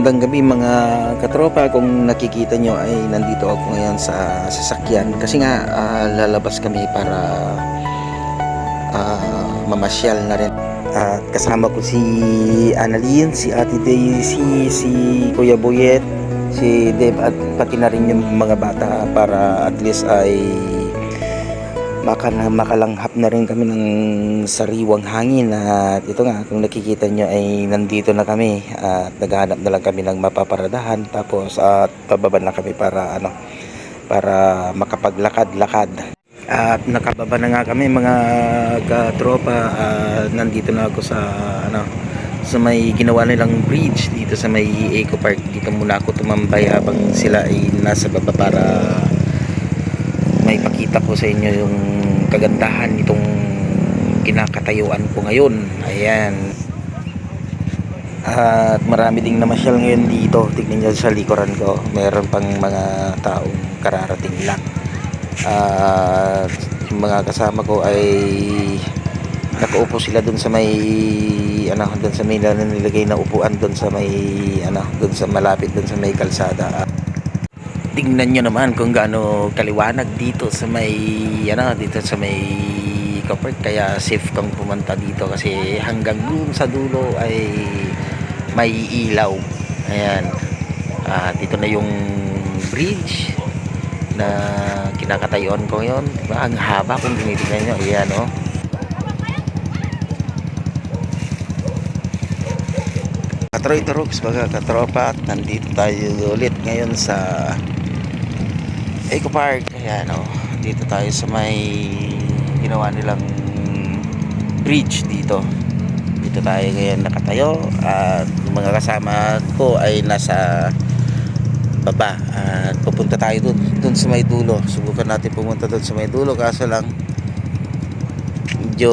Magandang gabi mga katropa. Kung nakikita nyo ay nandito ako ngayon sa sasakyan kasi nga lalabas kami para mamasyal na rin. At kasama ko si Annalyn, si Ate Daisy, si Kuya Boyet, si Deb at pati na rin yung mga bata para at least ay makalanghap na rin kami ng sariwang hangin. At ito nga, kung nakikita nyo ay nandito na kami at naghahanap na lang kami ng mapaparadahan, tapos at pababa na kami para para makapaglakad-lakad. At nakababa na nga kami mga katropa. Nandito na ako sa may ginawa nilang bridge dito sa may Eco Park. Dito muna ako tumambay habang sila ay nasa baba para may pakita ko sa inyo yung kagandahan nitong kinakatayuan ko ngayon. Ayan. At marami ding namasyal ngayon dito. Tignan nyo sa likuran ko, meron pang mga taong kararating lang. At yung mga kasama ko ay nakaupo sila dun sa may dun sa may nilagay na upuan dun sa may dun sa malapit dun sa may kalsada. Tingnan nyo naman kung gaano kaliwanag dito sa may dito sa may Ecopark, kaya safe kang pumunta dito kasi hanggang dun sa dulo ay may ilaw. Ayan. Dito na yung bridge na kinakatayuan ko ngayon. Diba? Ang haba kung tinitingnan nyo. Ayan, oh. Katroy Tarops, mga katropa, nandito tayo ulit ngayon sa Eco Park. Ayan, oh. Dito tayo sa may ginawa nilang bridge dito. Dito tayo ngayon nakatayo at mga kasama ko ay nasa baba. At pupunta tayo dun sa may dulo. Subukan natin pumunta dun sa may dulo, kaso lang medyo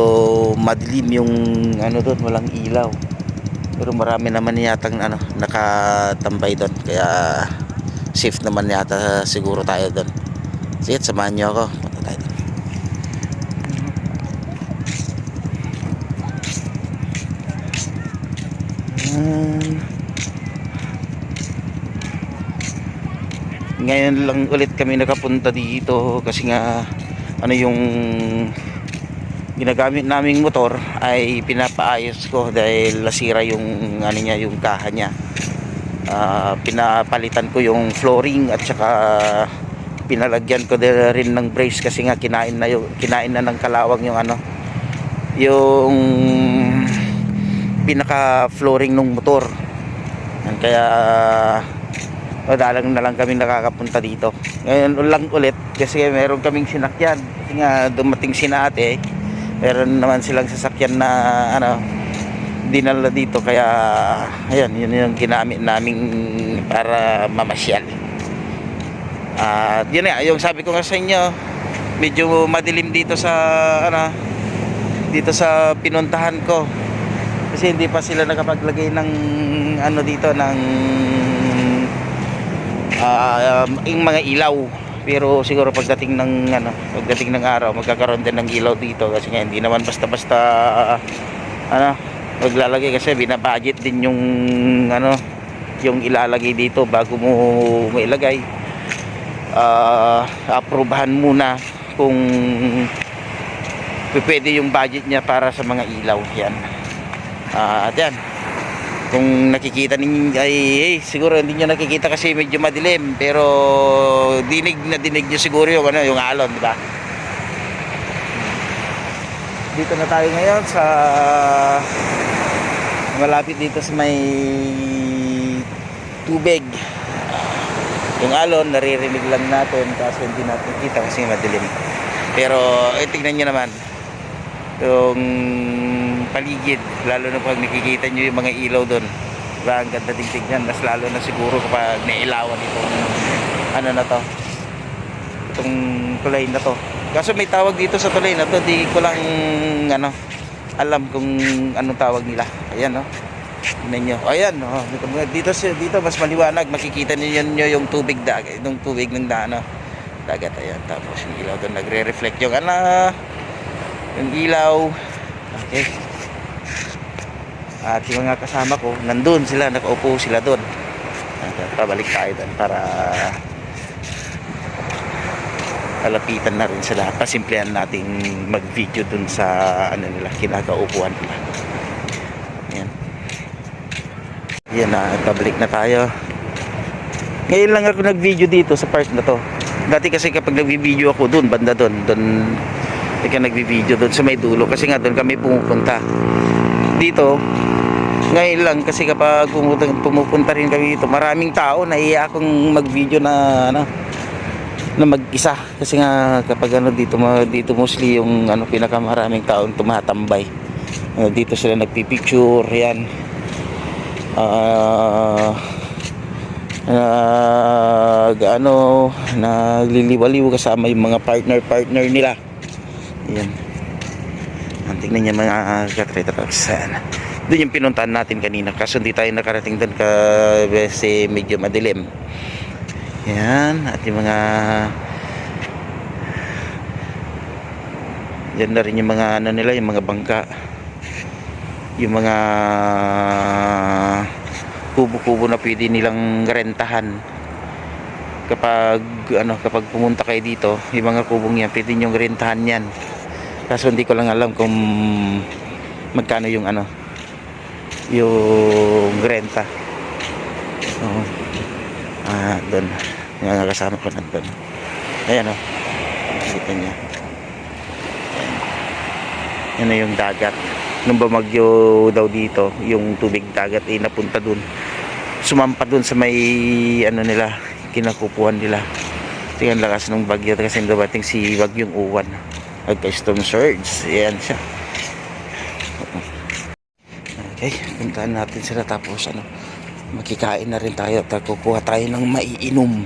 madilim yung dun, walang ilaw. Pero marami naman yatang nakatambay doon, kaya safe naman yata siguro tayo doon. Sige, samahan nyo ako. Punta tayo doon. Ngayon lang ulit kami nakapunta dito kasi nga yung ginagamit naming motor ay pinapaayos ko dahil nasira yung yung kaha niya. Pinapalitan ko yung flooring at saka pinalagyan ko rin ng brace kasi nga kinain na ng kalawang yung pinaka flooring ng motor. Kaya madalang na lang kami nakakapunta dito. Ngayon lang ulit kasi meron kaming sinakyan kasi nga dumating si ate. Meron naman silang sasakyan na dinala dito, kaya ayan, yun yung ginamit namin para mamasyal. At yun nga, yung sabi ko nga sa inyo, medyo madilim dito dito sa pinuntahan ko kasi hindi pa sila nakapaglagay ng dito ng yung mga ilaw. Pero siguro pagdating ng araw magkakaroon din ng ilaw dito kasi nga hindi naman basta-basta maglalagay kasi binabudget din yung yung ilalagay dito bago mo ilagay. Aprobahan muna kung pwede yung budget niya para sa mga ilaw yan. At yan, kung nakikita ninyo ay siguro hindi nyo nakikita kasi medyo madilim, pero dinig nyo siguro yung yung alon, di ba? Dito na tayo ngayon sa malapit dito sa may tubig. Yung alon naririnig lang natin kasi hindi natin kita kasi madilim. Pero tingnan nyo naman yung paligid, lalo na pag nakikita nyo yung mga ilaw doon. Diba, ang ganda ding tignan, mas lalo na siguro kapag nailawan itong itong tulay na to. Kaso may tawag dito sa tulay na to, di ko lang alam kung anong tawag nila. Ayan, no? Tignan nyo. Ayan, no? Dito mas maliwanag, makikita niyo yung tubig yung tubig ng dagat. Ayan, tapos yung ilaw doon nagre-reflect yung yung ilaw. Okay. At yung mga kasama ko, nandun sila, nakaupo sila doon. Pabalik tayo doon para kalapitan na rin sila. Pasimplehan nating mag-video dun sa ano nila, kinakaupuan nila. Yan. Yan na, pabalik na tayo. Ngayon lang ako nag-video dito sa part na to. Dati kasi kapag nag-video ako dun, banda dun ika nag-video dun sa may dulo kasi nga dun kami pumupunta. Dito ngayon lang kasi kapag pumupunta rin kami dito, maraming tao, naiiyak akong mag-video na ano, na mag-isa kasi nga kapag ano dito mostly yung ano pinakamaraming taong tumatambay. Dito sila nagpipicture yan. Nagliliwaliw kasama yung mga partner nila. Yan. Tingnan niya mga katretox. Doon yung pinuntahan natin kanina kaso hindi tayo nakarating doon kasi medyo madilim. Yan. At yung mga yan na rin yung mga ano nila, yung mga bangka, yung mga kubo-kubo na pwede nilang rentahan kapag ano, kapag pumunta kayo dito. Yung mga kubong yan pwede nyong rentahan yan, kaso hindi ko lang alam kung magkano yung ano, yung renta. Doon yung kasama ko nandun. Ayan o, nakikita niya. Yan na yung dagat. Nung bumagyo daw dito, yung tubig dagat ay napunta dun, sumampa dun sa may ano nila, kinakupuan nila. Tingnan lakas ng bagyo kasi dumating si Bagyong Uwan, nagka-storm surge. Ayan siya. Okay, puntahan natin sila tapos ano, makikain na rin tayo at kukuha tayo ng maiinom.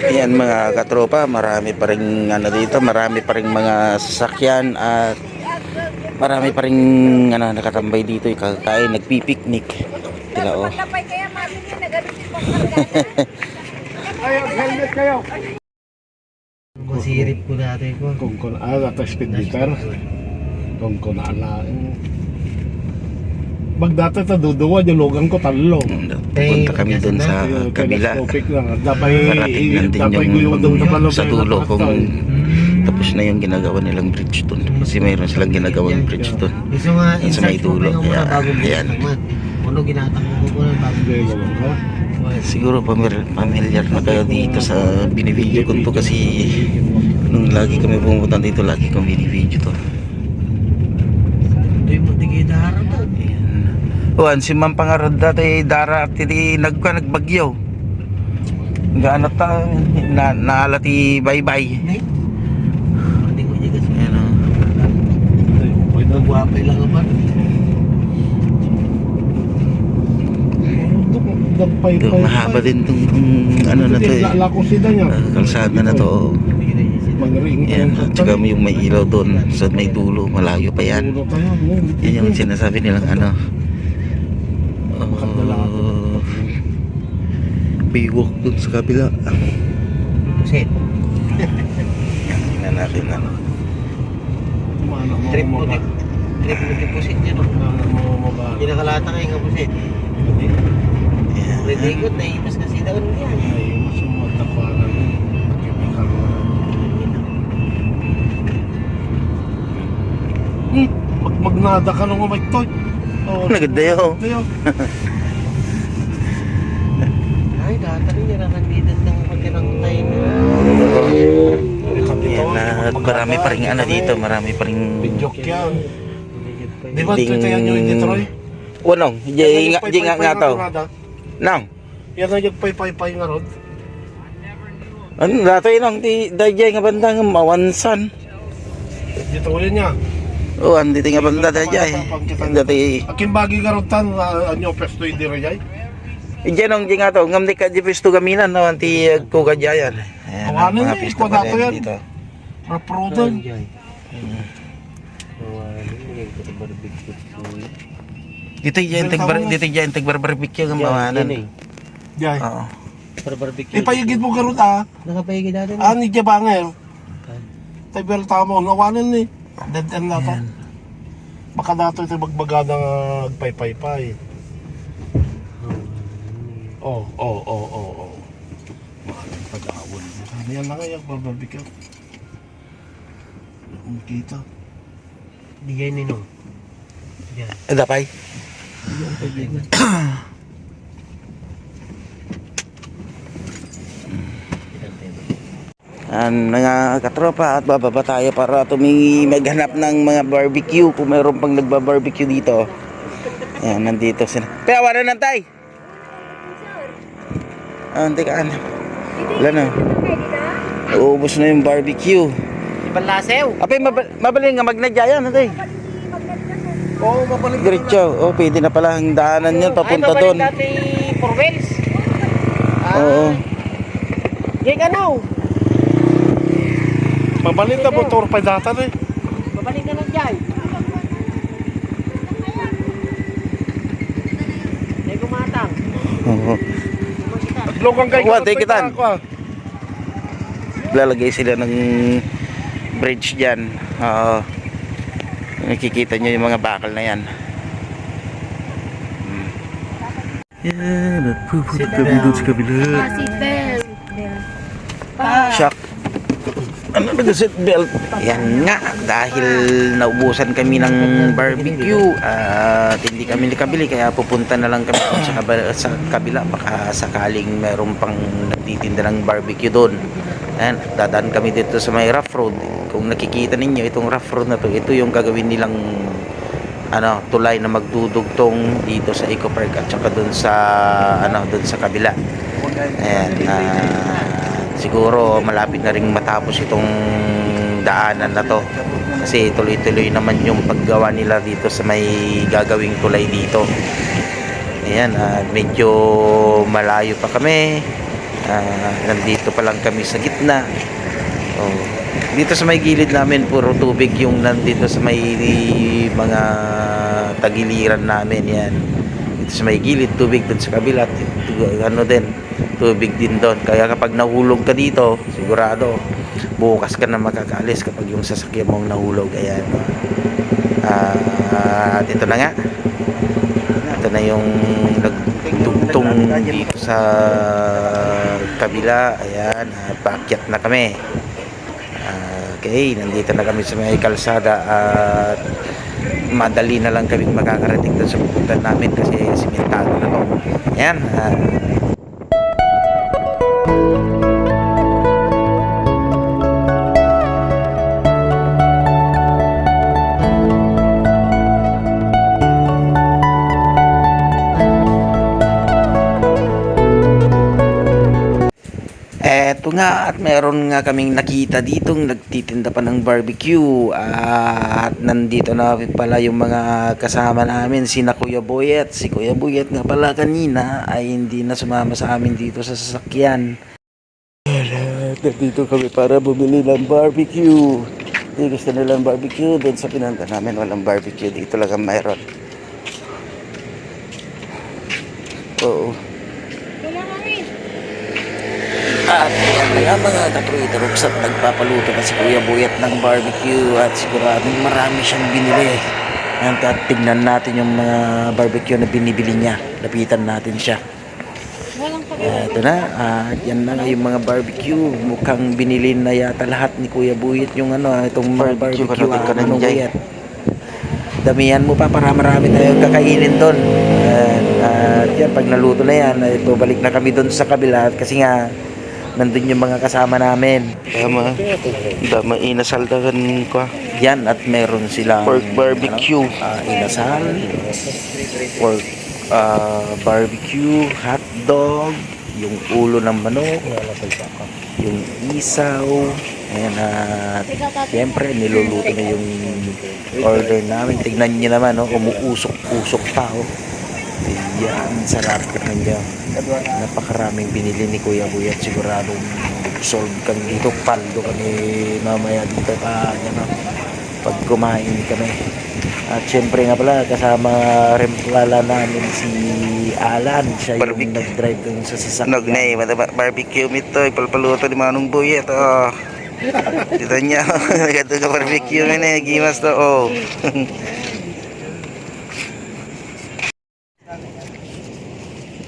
Yan mga katropa, marami pa rin ano dito, marami pa rin mga sasakyan at marami pa rin ano, nakatambay dito, kakain, nagpipiknik. Tila oh. Helmet kayo. Masirip ko dati ko. Kung ata speed meter. Kung ala. Magdata ta duduwa yung logan ko talo. Punta kami dun sa kabila. Parating din yung sa dulo kung tapos na yung ginagawa nilang bridge dun. Kasi mayroon silang ginagawang bridge dun. Gusto nga Sa may dulo. Kaya, ayan. Ano ginatakbo ko ng bago. Siguro familiar na kayo dito sa binibideo ko to kasi nung lagi kami pumunta dito, lagi kong binibideo to. Ito yung matigay dahara to. Uwan, si Ma'am Pangarad dati dara at nagbagyo. Gaano ta naalati bye-bye. Hindi ko niya kasi. Ayan o. Nagwapay lang naman. Ito, mahaba din itong ano na to eh. Kalsada na to. Yan, at saka yung may ilaw doon sa may dulo, malayo pa yan. Yan yung sinasabi nilang ano, Baywalk dun sa kabila. Pusit. Yan, tingnan natin ano. Trip mo pusit niya no. Pinakalata kayo nga pusit. Redikot na ipas kasi daon niya. Magnada ka nung umagtoy. Naganda yun. Ay, data rin yan. Nakandidan ng pagkirang tayo na. Yan, at marami pa rin ano dito, marami pa rin Joke yan. Di ba ito yan yung Detroit? Wanong, di nga nga to. Nang? Yan ang nagpay-pay-pay nga ron. Ano, dati nang dayjay nga banda nga mawansan. Dito ulit niya. Oh, andito nga banda dayjay. Dati, Akin bagi nga ron tan, anyo pesto yung dirayay. diyan ang nga to, ngam di ka di pisto gaminan no, anti kugadyayan. Ayan, Ano mga yun, pisto kwa pa dato din yan. dito. Raprodan. Dito diyan tagbarbarbecue ng mawanan. Jay. Oo. Para barbecue. Ipayigid mo karon ah. Nakapayigid natin. Ani dya banger. Tayo tamo, nawanan ni. Dead end na to. Baka dato ito magbaga ng agpay-pay-pay. Oo. Maraming pag-aawal. Yan na kaya, barbecue. Kita. Bigay ninong. Yan. Dapay. Yung kaibigan. Mga katropa, at bababa tayo para maghanap ng mga barbecue kung mayroon pang nagba-barbecue dito. Ayan, nandito sila. Kaya wala na tay. Teka, wala na. Uubos na yung barbecue. Ibang lasew. Apay, mabaling nga magnadyayan, tay. Oo, mabalik. Diretso. Pwede na pala ang daanan yun, papunta Ay, doon. dati for wheels. Oo. Jake, ano? Mabalik na motor pa data eh. Babalik ka ng dyan. May gumatang. Oo. Logang kay Kuha, take it on. Lalagay sila ng bridge dyan. Nakikita nyo yung mga bakal na yan. Yan, pupunta kami doon sa kabila. Seatbelt. Shock. Ano ba seatbelt? Yan nga, dahil naubusan kami ng barbecue at hindi kami nakabili, kaya pupunta na lang kami doon sa kabila. Baka sakaling meron pang nagtitinda ng barbecue doon. Ayan, dadaan kami dito sa may rough road. Kung nakikita ninyo itong rough road na to, ito yung gagawin nilang tulay na magdudugtong dito sa Eco Park at saka doon sa kabila. Ayan, siguro malapit na ring matapos itong daanan na to kasi tuloy-tuloy naman yung paggawa nila dito sa may gagawing tulay dito. Ayan, medyo malayo pa kami. Nandito pa lang kami sa gitna. Dito sa may gilid namin puro tubig yung nandito sa may mga tagiliran namin. Yan, dito sa may gilid tubig, doon sa kabila tubig din doon. Kaya kapag nahulog ka dito, sigurado bukas ka na makakaalis kapag yung sasakyan mong nahulog. Ayan. At ito na nga, ito na yung nagtugtong dito sa kabila. Ayan, paakyat na kami. Okay, nandito na kami sa may kalsada at madali na lang kami makakarating doon sa pupuntahan namin kasi simentado na to. Ayan. Eto nga, at meron nga kaming nakita ditong nagtitinda pa ng barbecue at nandito na pala yung mga kasama namin, sina Kuya Boyet. Si Kuya Boyet nga pala kanina ay hindi na sumama sa amin dito sa sasakyan. Nandito kami para bumili ng barbecue. Hindi gusto nilang barbecue, doon sa pinanda namin walang barbecue, dito lang ang mayroon. Oo. At yan nga mga katruideroks, at nagpapaluto na si Kuya Boyet ng barbecue at siguradong marami siyang binili. Yan, at tignan natin yung mga barbecue na binibili niya. Lapitan natin siya. Ito na, at yan na nga yung mga barbecue. Mukhang binili na yata lahat ni Kuya Boyet yung itong mga barbecue. Boyet. Damihan mo pa para marami tayong kakainin doon. At yan, pag naluto na yan, babalik na kami doon sa kabila kasi nga nandun yung mga kasama namin. Dama inasaldagan ko. Yan, at meron silang pork barbecue, inasal, pork barbecue, hotdog, yung ulo ng manok, yung isaw. Ayan, at siyempre niluluto na yung order namin. Tignan nyo naman, umuusok-usok pa. Yan, sarap naman dyan. Napakaraming binili ni Kuya Boyet. Siguradong solve kami dito. Paldo kami mamaya dito pag kumain kami. At syempre nga pala, kasama rin pala namin si Alan. Siya yung nag-drive dun sa sasakyan. Barbecue mito, ipalpaluto ni Manong Boyet. Dito niya, gato ka barbecue na gimas to.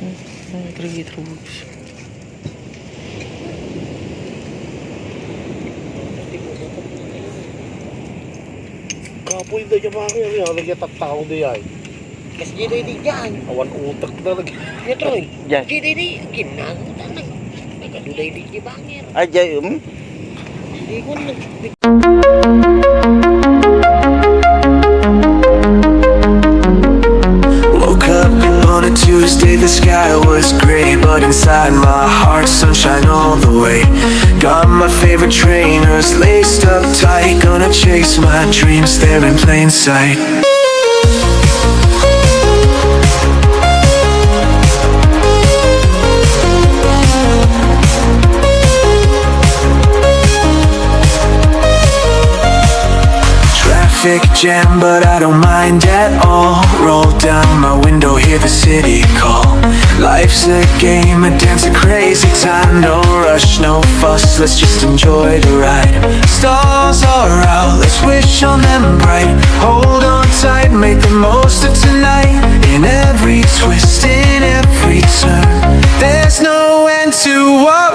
Trigger books. Kapoy na niya mga kaya. Nagyatak tao na yan. Kasi di dyan. Awan utak na lagi. Ito eh. Yan. Di. Kinagutan na. Nagkadulay di bangir. Ajay, Hindi ko na. Woke up on a Tuesday, the sky was gray, but inside my heart, sunshine all the way. Got my favorite trainers laced up tight, gonna chase my dreams there in plain sight. Traffic jam, but I don't mind at all. Roll down my window, hear the city call. Life's a game, a dance, a crazy time. No rush, no fuss, let's just enjoy the ride. Stars are out, let's wish on them bright. Hold on tight, make the most of tonight. In every twist, in every turn, there's no end to what